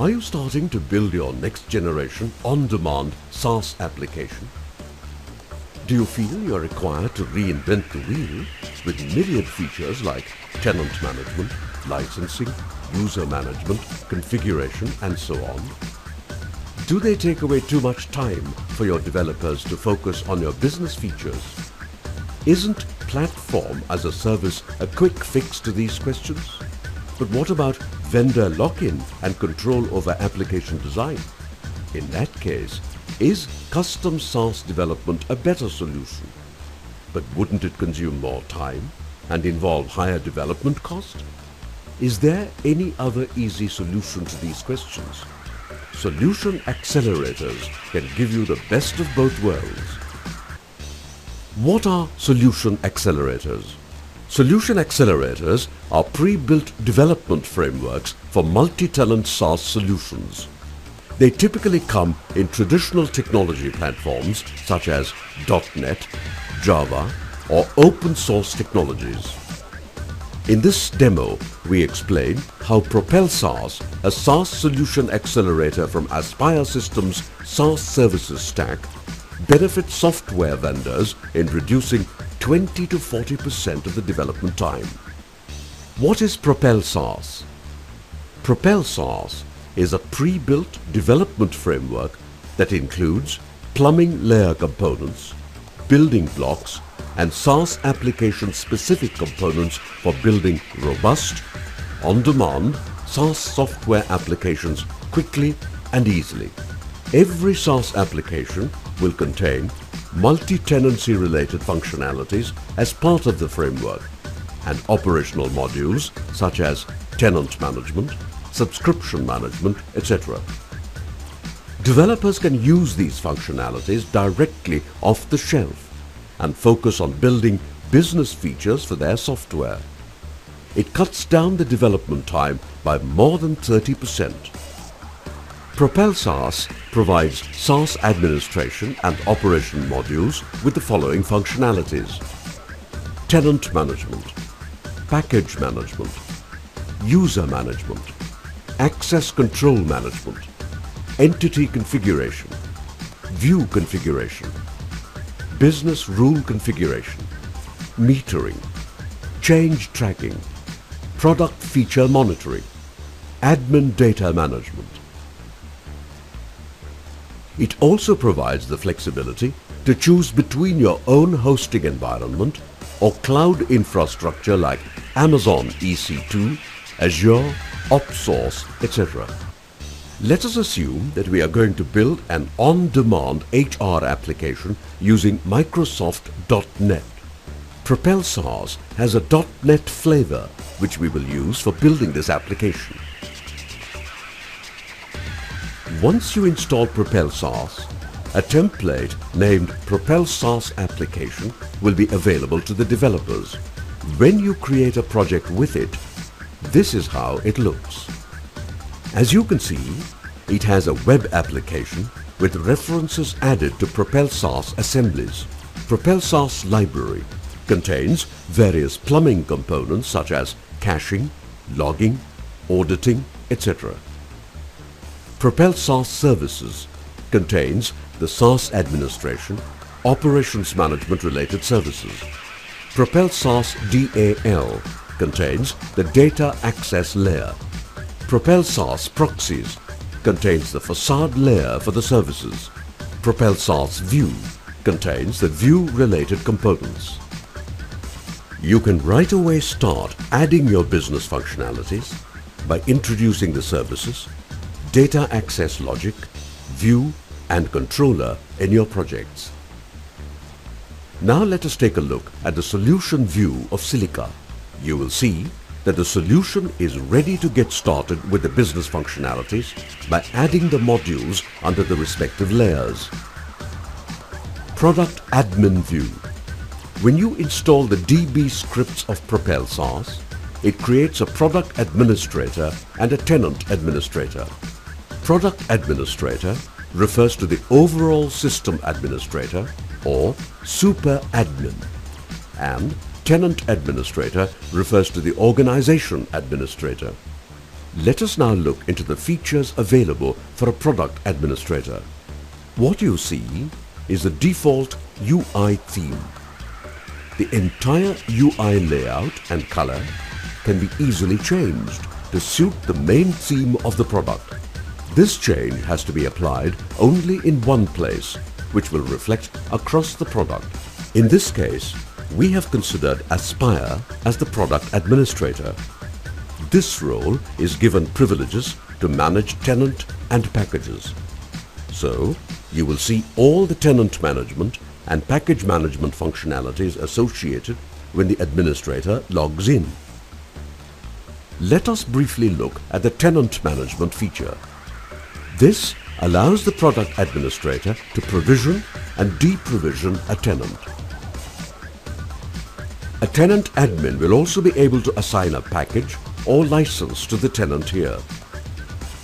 Are you starting to build your next generation on-demand SaaS application? Do you feel you are required to reinvent the wheel with myriad features like tenant management, licensing, user management, configuration, and so on? Do they take away too much time for your developers to focus on your business features? Isn't platform as a service a quick fix to these questions? But what about vendor lock-in and control over application design? In that case, is custom SaaS development a better solution? But wouldn't it consume more time and involve higher development cost? Is there any other easy solution to these questions? Solution accelerators can give you the best of both worlds. What are solution accelerators? Solution accelerators are pre-built development frameworks for multi-tenant SaaS solutions. They typically come in traditional technology platforms such as .NET, Java, or open source technologies. In this demo, we explain how Propel SaaS, a SaaS solution accelerator from Aspire Systems' SaaS services stack, benefits software vendors in reducing 20 to 40% of the development time. What is Propel SaaS? Propel SaaS is a pre-built development framework that includes plumbing layer components, building blocks, and SaaS application-specific components for building robust, on-demand SaaS software applications quickly and easily. Every SaaS application will contain multi-tenancy related functionalities as part of the framework and operational modules such as tenant management, subscription management, etc. Developers can use these functionalities directly off the shelf and focus on building business features for their software. It cuts down the development time by more than 30%. Propel SaaS provides SaaS administration and operation modules with the following functionalities: tenant management, package management, user management, access control management, entity configuration, view configuration, business rule configuration, metering, change tracking, product feature monitoring, admin data management. It also provides the flexibility to choose between your own hosting environment or cloud infrastructure like Amazon EC2, Azure, OpSource, etc. Let us assume that we are going to build an on-demand HR application using Microsoft .NET. Propel SaaS has a .NET flavor which we will use for building this application. Once you install Propel SaaS, a template named Propel SaaS application will be available to the developers. When you create a project with it, this is how it looks. As you can see, it has a web application with references added to Propel SaaS assemblies. Propel SaaS library contains various plumbing components such as caching, logging, auditing, etc. Propel SaaS Services contains the SaaS administration, operations management related services. Propel SaaS DAL contains the data access layer. Propel SaaS Proxies contains the facade layer for the services. Propel SaaS View contains the view related components. You can right away start adding your business functionalities by introducing the services, data access logic, view and controller in your projects. Now let us take a look at the solution view of Silica. You will see that the solution is ready to get started with the business functionalities by adding the modules under the respective layers. Product Admin View. When you install the DB scripts of Propel SaaS, it creates a product administrator and a tenant administrator. Product administrator refers to the overall system administrator or super admin, and tenant administrator refers to the organization administrator. Let us now look into the features available for a product administrator. What you see is the default UI theme. The entire UI layout and color can be easily changed to suit the main theme of the product. This change has to be applied only in one place, which will reflect across the product. In this case, we have considered Aspire as the product administrator. This role is given privileges to manage tenant and packages. So, you will see all the tenant management and package management functionalities associated when the administrator logs in. Let us briefly look at the tenant management feature. This allows the product administrator to provision and deprovision a tenant. A tenant admin will also be able to assign a package or license to the tenant here.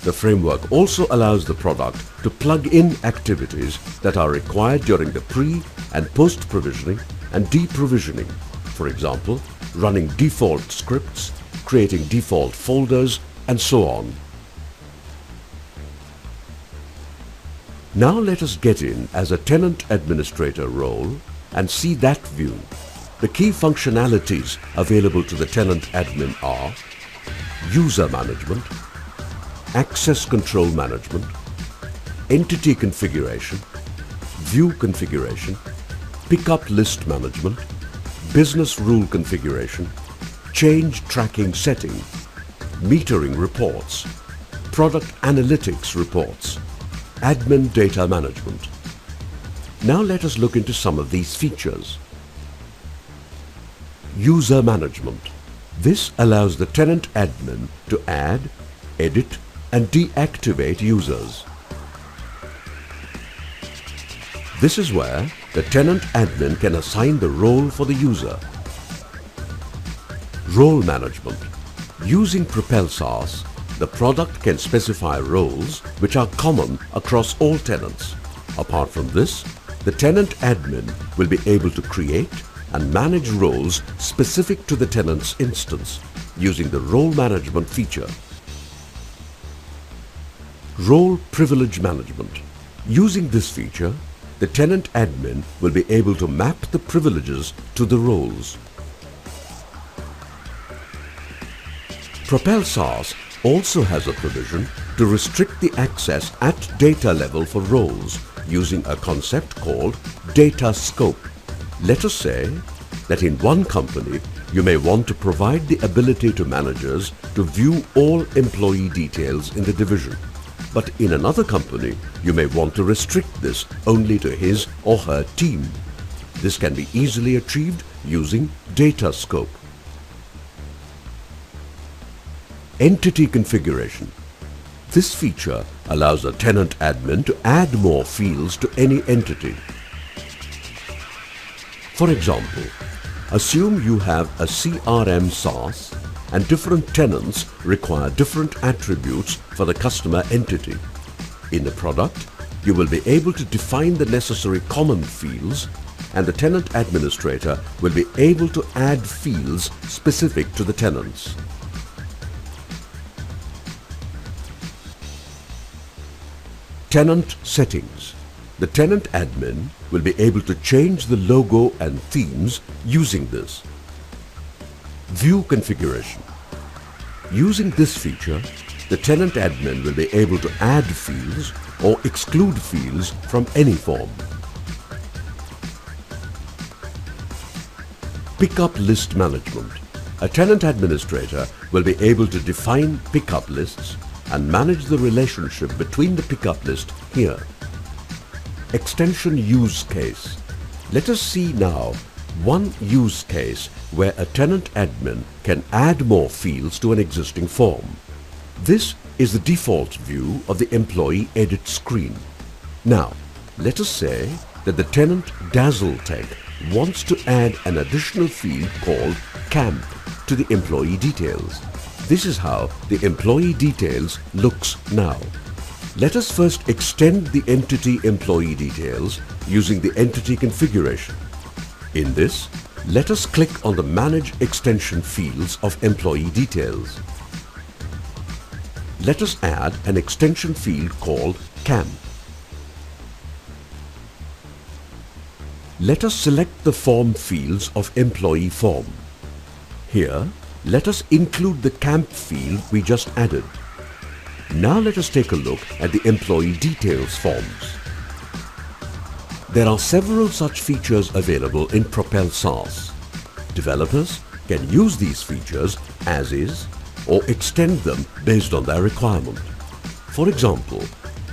The framework also allows the product to plug in activities that are required during the pre- and post-provisioning and deprovisioning. For example, running default scripts, creating default folders, and so on. Now let us get in as a tenant administrator role and see that view. The key functionalities available to the tenant admin are user management, access control management, entity configuration, view configuration, pickup list management, business rule configuration, change tracking setting, metering reports, product analytics reports, admin data management. Now let us look into some of these features. User management. This allows the tenant admin to add, edit, and deactivate users. This is where the tenant admin can assign the role for the user. Role management. Using Propel SaaS, the product can specify roles which are common across all tenants. Apart from this, the tenant admin will be able to create and manage roles specific to the tenant's instance using the role management feature. Role privilege management. Using this feature, the tenant admin will be able to map the privileges to the roles. Propel SaaS also has a provision to restrict the access at data level for roles using a concept called data scope. Let us say that in one company, you may want to provide the ability to managers to view all employee details in the division. But in another company, you may want to restrict this only to his or her team. This can be easily achieved using data scope. Entity configuration. This feature allows a tenant admin to add more fields to any entity. For example, assume you have a CRM SaaS and different tenants require different attributes for the customer entity. In the product, you will be able to define the necessary common fields and the tenant administrator will be able to add fields specific to the tenants. Tenant settings. The tenant admin will be able to change the logo and themes using this. View configuration. Using this feature, the tenant admin will be able to add fields or exclude fields from any form. Pickup list management. A tenant administrator will be able to define pickup lists and manage the relationship between the pickup list here. Extension use case. Let us see now one use case where a tenant admin can add more fields to an existing form. This is the default view of the employee edit screen. Now, let us say that the tenant DazzleTech wants to add an additional field called camp to the employee details. This is how the employee details looks now. Let us first extend the entity employee details using the entity configuration. In this, let us click on the Manage Extension fields of employee details. let us add an extension field called CAMP. Let us select the form fields of employee form. Here, let us include the CAMP field we just added. Now let us take a look at the employee details forms. There are several such features available in Propel SaaS. Developers can use these features as is or extend them based on their requirement. For example,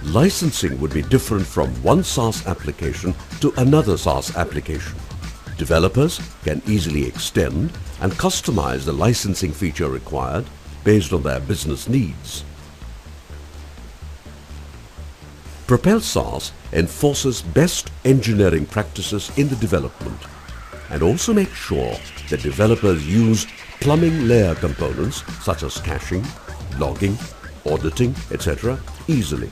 licensing would be different from one SaaS application to another SaaS application. Developers can easily extend and customize the licensing feature required based on their business needs. Propel SaaS enforces best engineering practices in the development and also makes sure that developers use plumbing layer components such as caching, logging, auditing, etc. easily.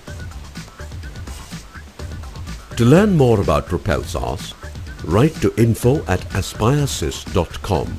To learn more about Propel SaaS, write to info@aspiresys.com.